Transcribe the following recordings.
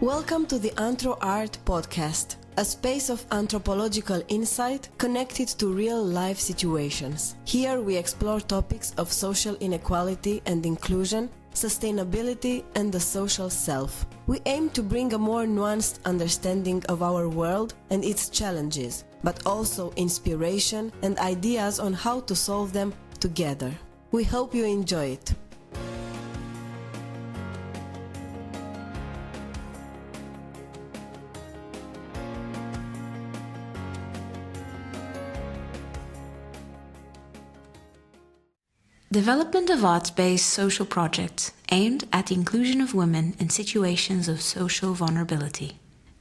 Welcome to the Anthro Art Podcast, a space of anthropological insight connected to real-life situations. Here we explore topics of social inequality and inclusion, sustainability, and the social self. We aim to bring a more nuanced understanding of our world and its challenges, but also inspiration and ideas on how to solve them together. We hope you enjoy it. Development of arts-based social projects aimed at the inclusion of women in situations of social vulnerability.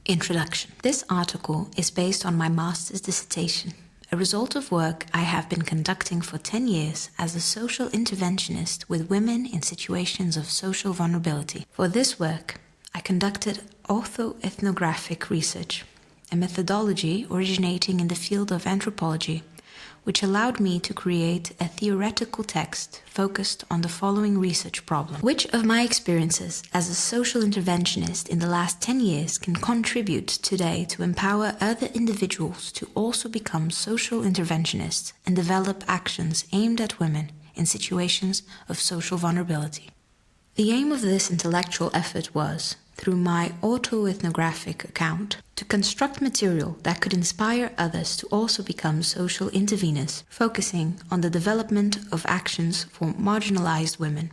Introduction. This article is based on my master's dissertation, a result of work I have been conducting for 10 years as a social interventionist with women in situations of social vulnerability. For this work, I conducted autoethnographic research, a methodology originating in the field of anthropology, which allowed me to create a theoretical text focused on the following research problem. Which of my experiences as a social interventionist in the last 10 years can contribute today to empower other individuals to also become social interventionists and develop actions aimed at women in situations of social vulnerability? The aim of this intellectual effort was, through my autoethnographic account, to construct material that could inspire others to also become social intervenors, focusing on the development of actions for marginalized women.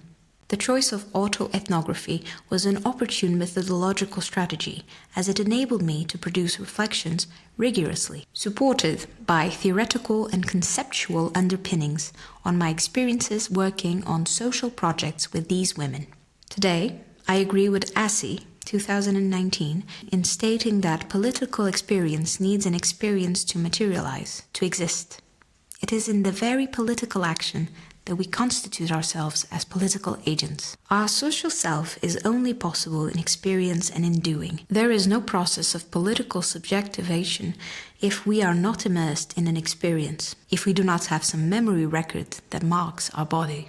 The choice of autoethnography was an opportune methodological strategy, as it enabled me to produce reflections rigorously, supported by theoretical and conceptual underpinnings on my experiences working on social projects with these women. Today, I agree with Assi, 2019, in stating that political experience needs an experience to materialize, to exist. It is in the very political action that we constitute ourselves as political agents. Our social self is only possible in experience and in doing. There is no process of political subjectivation if we are not immersed in an experience, if we do not have some memory record that marks our body.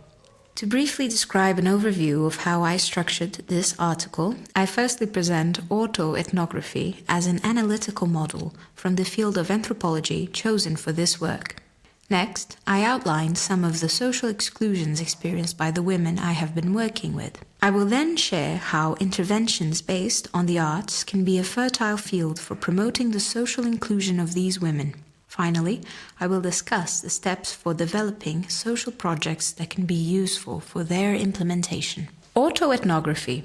To briefly describe an overview of how I structured this article, I firstly present autoethnography as an analytical model from the field of anthropology chosen for this work. Next, I outline some of the social exclusions experienced by the women I have been working with. I will then share how interventions based on the arts can be a fertile field for promoting the social inclusion of these women. Finally, I will discuss the steps for developing social projects that can be useful for their implementation. Autoethnography,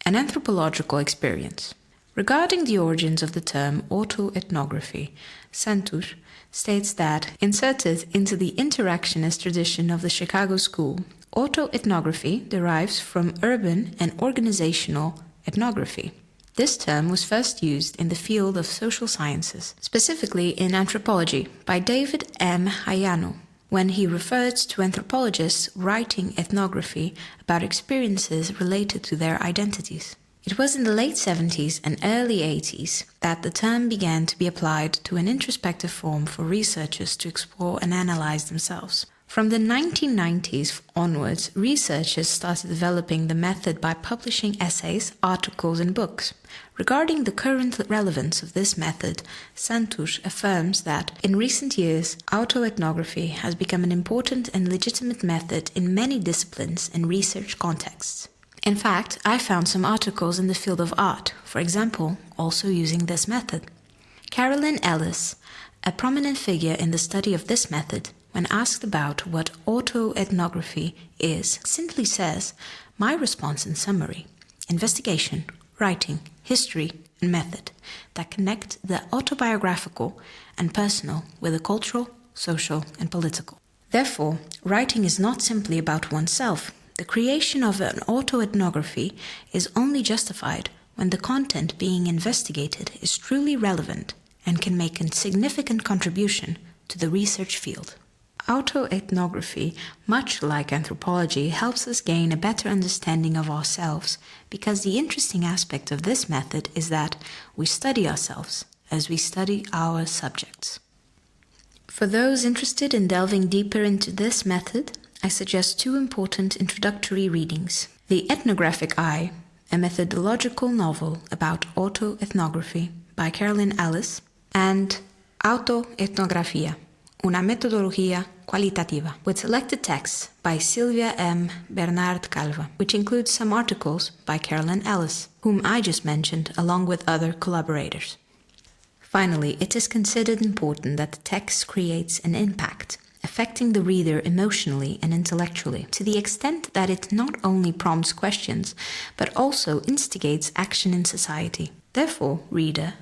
an anthropological experience. Regarding the origins of the term autoethnography, Santush states that, inserted into the interactionist tradition of the Chicago School, autoethnography derives from urban and organizational ethnography. This term was first used in the field of social sciences, specifically in anthropology, by David M. Hayano, when he referred to anthropologists writing ethnography about experiences related to their identities. It was in the late 70s and early 80s that the term began to be applied to an introspective form for researchers to explore and analyze themselves. From the 1990s onwards, researchers started developing the method by publishing essays, articles, and books. Regarding the current relevance of this method, Santush affirms that, in recent years, autoethnography has become an important and legitimate method in many disciplines and research contexts. In fact, I found some articles in the field of art, for example, also using this method. Carolyn Ellis, a prominent figure in the study of this method, when asked about what autoethnography is, simply says, "My response in summary: investigation, writing, history, and method that connect the autobiographical and personal with the cultural, social, and political." Therefore, writing is not simply about oneself. The creation of an autoethnography is only justified when the content being investigated is truly relevant and can make a significant contribution to the research field. Autoethnography, much like anthropology, helps us gain a better understanding of ourselves, because the interesting aspect of this method is that we study ourselves as we study our subjects. For those interested in delving deeper into this method, I suggest two important introductory readings: The Ethnographic Eye, a methodological novel about autoethnography by Carolyn Ellis, and Autoethnografía, una metodología cualitativa, with selected texts by Silvia M. Bernard Calva, which includes some articles by Carolyn Ellis, whom I just mentioned, along with other collaborators. Finally, it is considered important that the text creates an impact, affecting the reader emotionally and intellectually, to the extent that it not only prompts questions, but also instigates action in society. Therefore, reader,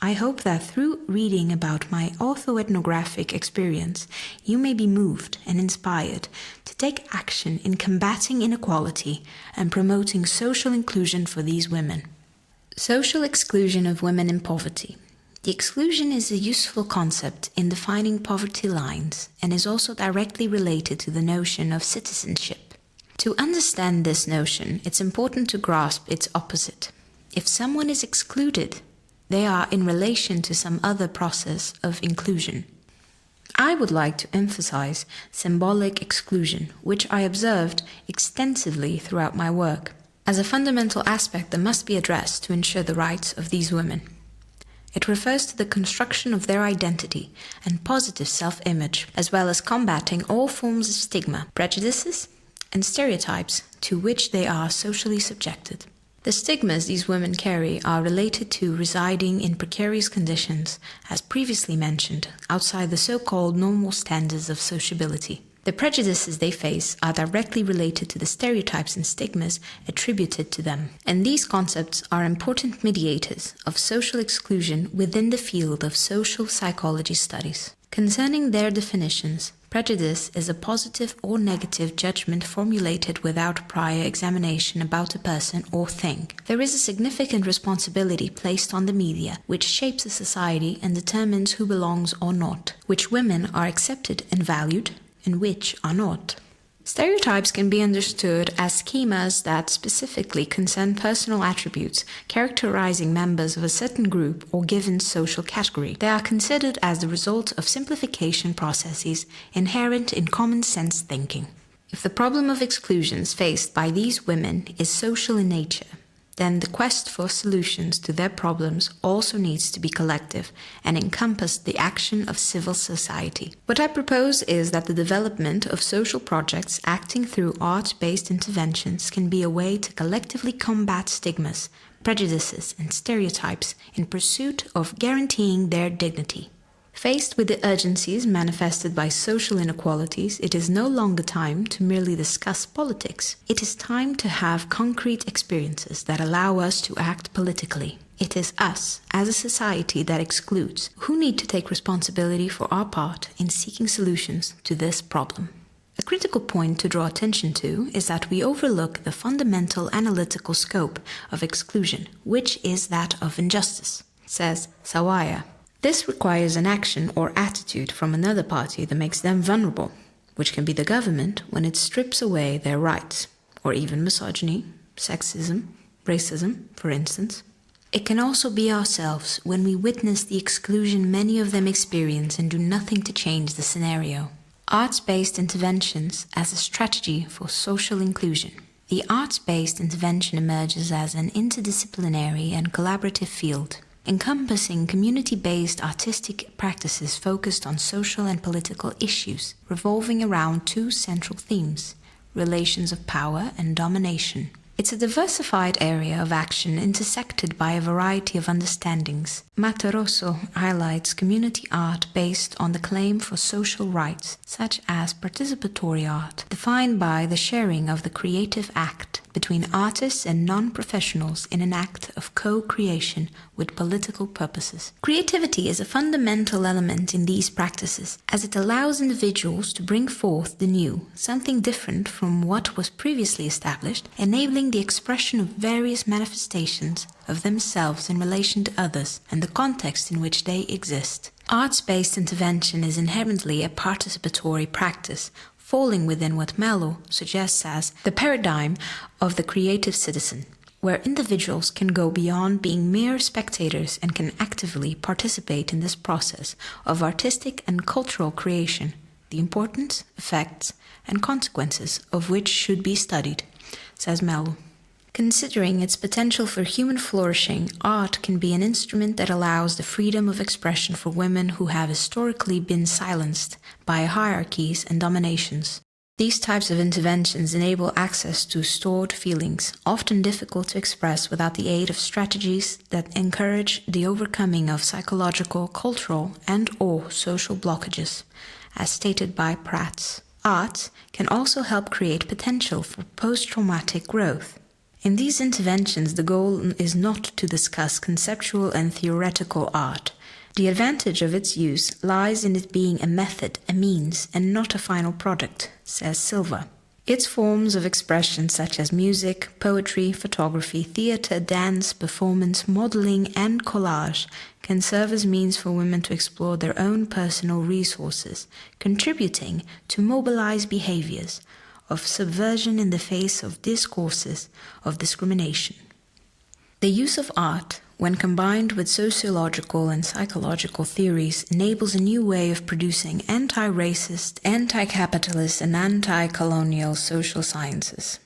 I hope that through reading about my autoethnographic experience, you may be moved and inspired to take action in combating inequality and promoting social inclusion for these women. Social exclusion of women in poverty. The exclusion is a useful concept in defining poverty lines and is also directly related to the notion of citizenship. To understand this notion, it's important to grasp its opposite. If someone is excluded, they are in relation to some other process of inclusion. I would like to emphasize symbolic exclusion, which I observed extensively throughout my work, as a fundamental aspect that must be addressed to ensure the rights of these women. It refers to the construction of their identity and positive self-image, as well as combating all forms of stigma, prejudices, and stereotypes to which they are socially subjected. The stigmas these women carry are related to residing in precarious conditions, as previously mentioned, outside the so-called normal standards of sociability. The prejudices they face are directly related to the stereotypes and stigmas attributed to them, and these concepts are important mediators of social exclusion within the field of social psychology studies. Concerning their definitions, prejudice is a positive or negative judgment formulated without prior examination about a person or thing. There is a significant responsibility placed on the media, which shapes a society and determines who belongs or not, which women are accepted and valued, and which are not. Stereotypes can be understood as schemas that specifically concern personal attributes characterizing members of a certain group or given social category. They are considered as the result of simplification processes inherent in common sense thinking. If the problem of exclusions faced by these women is social in nature, then the quest for solutions to their problems also needs to be collective and encompass the action of civil society. What I propose is that the development of social projects acting through art-based interventions can be a way to collectively combat stigmas, prejudices, and stereotypes in pursuit of guaranteeing their dignity. Faced with the urgencies manifested by social inequalities, it is no longer time to merely discuss politics. It is time to have concrete experiences that allow us to act politically. It is us, as a society that excludes, who need to take responsibility for our part in seeking solutions to this problem. A critical point to draw attention to is that we overlook the fundamental analytical scope of exclusion, which is that of injustice, says Sawaya. This requires an action or attitude from another party that makes them vulnerable, which can be the government when it strips away their rights, or even misogyny, sexism, racism, for instance. It can also be ourselves when we witness the exclusion many of them experience and do nothing to change the scenario. Arts-based interventions as a strategy for social inclusion. The arts-based intervention emerges as an interdisciplinary and collaborative field, encompassing community-based artistic practices focused on social and political issues, revolving around two central themes: relations of power and domination. It's a diversified area of action intersected by a variety of understandings. Matterosso highlights community art based on the claim for social rights, such as participatory art, defined by the sharing of the creative act between artists and non-professionals in an act of co-creation with political purposes. Creativity is a fundamental element in these practices, as it allows individuals to bring forth the new, something different from what was previously established, enabling the expression of various manifestations of themselves in relation to others and the context in which they exist. Arts-based intervention is inherently a participatory practice, falling within what Mello suggests as the paradigm of the creative citizen, where individuals can go beyond being mere spectators and can actively participate in this process of artistic and cultural creation, the importance, effects, and consequences of which should be studied, says Mello. Considering its potential for human flourishing, art can be an instrument that allows the freedom of expression for women who have historically been silenced by hierarchies and dominations. These types of interventions enable access to stored feelings, often difficult to express without the aid of strategies that encourage the overcoming of psychological, cultural, and/or social blockages, as stated by Prats. Art can also help create potential for post-traumatic growth. In these interventions, the goal is not to discuss conceptual and theoretical art. The advantage of its use lies in it being a method, a means, and not a final product, says Silva. Its forms of expression such as music, poetry, photography, theatre, dance, performance, modeling, and collage can serve as means for women to explore their own personal resources, contributing to mobilize behaviors of subversion in the face of discourses of discrimination. The use of art, when combined with sociological and psychological theories, enables a new way of producing anti-racist, anti-capitalist, and anti-colonial social sciences.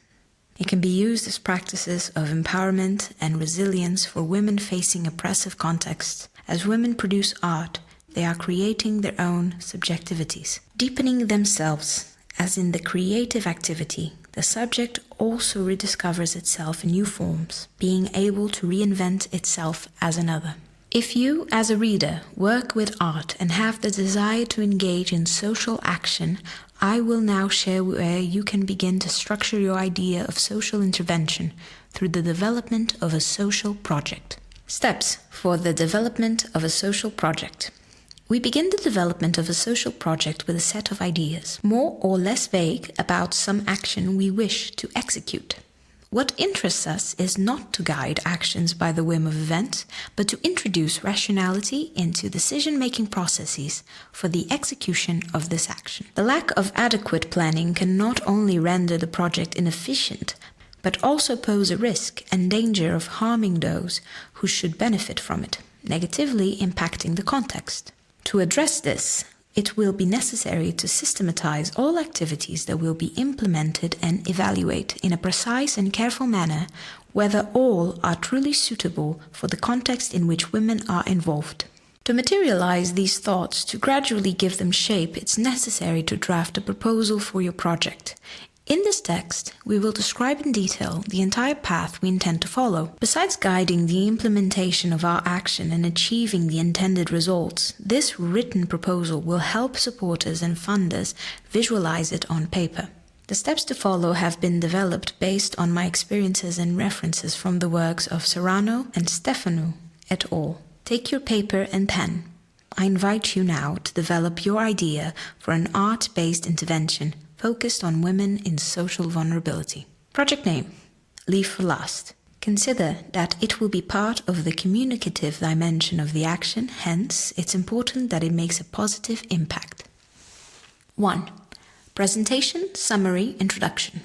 It can be used as practices of empowerment and resilience for women facing oppressive contexts. As women produce art, they are creating their own subjectivities, deepening themselves. As in the creative activity, the subject also rediscovers itself in new forms, being able to reinvent itself as another. If you, as a reader, work with art and have the desire to engage in social action, I will now share where you can begin to structure your idea of social intervention through the development of a social project. Steps for the development of a social project. We begin the development of a social project with a set of ideas, more or less vague, about some action we wish to execute. What interests us is not to guide actions by the whim of events, but to introduce rationality into decision-making processes for the execution of this action. The lack of adequate planning can not only render the project inefficient, but also pose a risk and danger of harming those who should benefit from it, negatively impacting the context. To address this, it will be necessary to systematize all activities that will be implemented and evaluate in a precise and careful manner whether all are truly suitable for the context in which women are involved. To materialize these thoughts, to gradually give them shape, it's necessary to draft a proposal for your project. In this text, we will describe in detail the entire path we intend to follow. Besides guiding the implementation of our action and achieving the intended results, this written proposal will help supporters and funders visualize it on paper. The steps to follow have been developed based on my experiences and references from the works of Serrano and Stefanou et al. Take your paper and pen. I invite you now to develop your idea for an art-based intervention focused on women in social vulnerability. Project name: Leave for Last. Consider that it will be part of the communicative dimension of the action, hence it's important that it makes a positive impact. 1. Presentation, summary, introduction.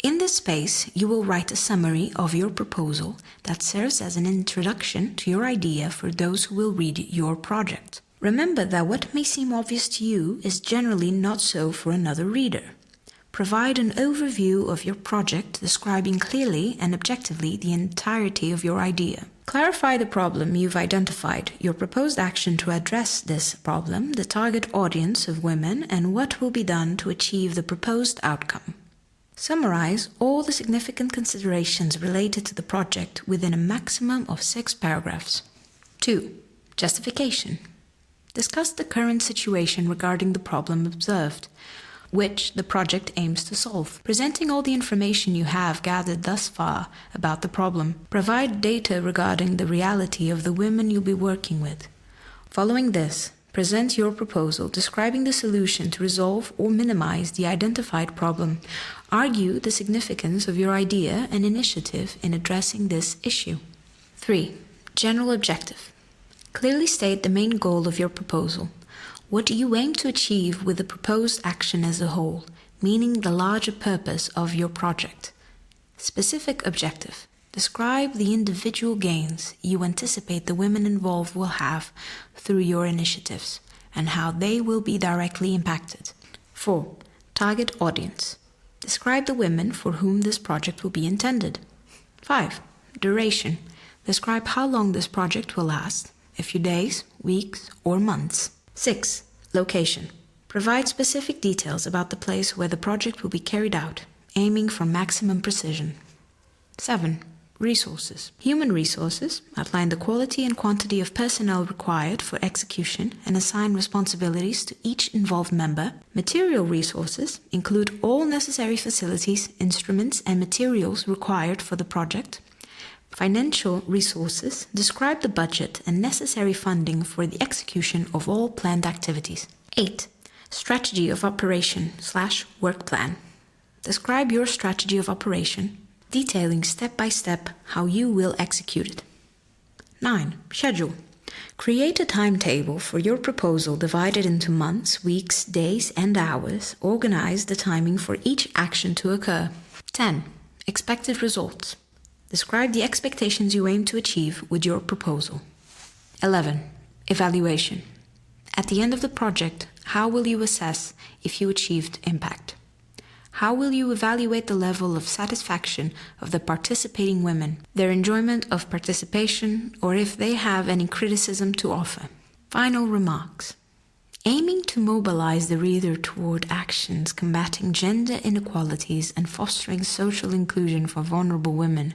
In this space, you will write a summary of your proposal that serves as an introduction to your idea for those who will read your project. Remember that what may seem obvious to you is generally not so for another reader. Provide an overview of your project, describing clearly and objectively the entirety of your idea. Clarify the problem you've identified, your proposed action to address this problem, the target audience of women, and what will be done to achieve the proposed outcome. Summarize all the significant considerations related to the project within a maximum of 6 paragraphs. 2. Justification. Discuss the current situation regarding the problem observed, which the project aims to solve. Presenting all the information you have gathered thus far about the problem, provide data regarding the reality of the women you'll be working with. Following this, present your proposal describing the solution to resolve or minimize the identified problem. Argue the significance of your idea and initiative in addressing this issue. 3. General objective. Clearly state the main goal of your proposal. What do you aim to achieve with the proposed action as a whole, meaning the larger purpose of your project? Specific objective. Describe the individual gains you anticipate the women involved will have through your initiatives and how they will be directly impacted. 4. Target audience. Describe the women for whom this project will be intended. 5. Duration. Describe how long this project will last, a few days, weeks, or months. 6. Location. Provide specific details about the place where the project will be carried out, aiming for maximum precision. 7. Resources. Human resources outline the quality and quantity of personnel required for execution and assign responsibilities to each involved member. Material resources include all necessary facilities, instruments, and materials required for the project. Financial resources describe the budget and necessary funding for the execution of all planned activities. 8. Strategy of operation/work plan. Describe your strategy of operation, detailing step by step how you will execute it. 9. Schedule. Create a timetable for your proposal divided into months, weeks, days, and hours. Organize the timing for each action to occur. 10. Expected results. Describe the expectations you aim to achieve with your proposal. 11. Evaluation. At the end of the project, how will you assess if you achieved impact? How will you evaluate the level of satisfaction of the participating women, their enjoyment of participation, or if they have any criticism to offer? Final remarks. Aiming to mobilize the reader toward actions combating gender inequalities and fostering social inclusion for vulnerable women,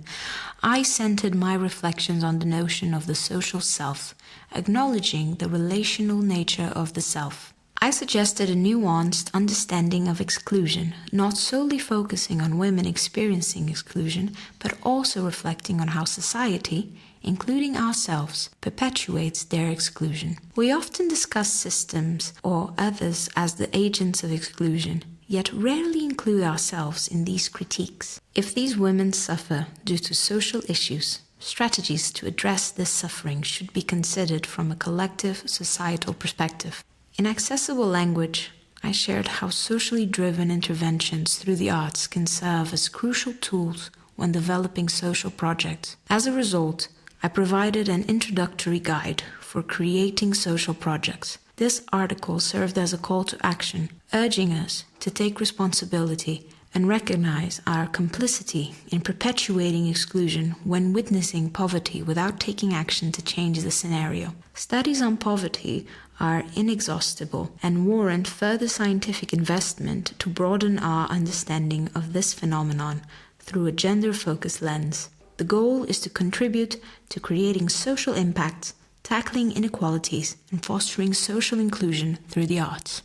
I centered my reflections on the notion of the social self, acknowledging the relational nature of the self. I suggested a nuanced understanding of exclusion, not solely focusing on women experiencing exclusion, but also reflecting on how society, including ourselves, perpetuates their exclusion. We often discuss systems or others as the agents of exclusion, yet rarely include ourselves in these critiques. If these women suffer due to social issues, strategies to address this suffering should be considered from a collective societal perspective. In accessible language, I shared how socially driven interventions through the arts can serve as crucial tools when developing social projects. As a result, I provided an introductory guide for creating social projects. This article served as a call to action, urging us to take responsibility and recognize our complicity in perpetuating exclusion when witnessing poverty without taking action to change the scenario. Studies on poverty are inexhaustible and warrant further scientific investment to broaden our understanding of this phenomenon through a gender-focused lens. The goal is to contribute to creating social impact, tackling inequalities, and fostering social inclusion through the arts.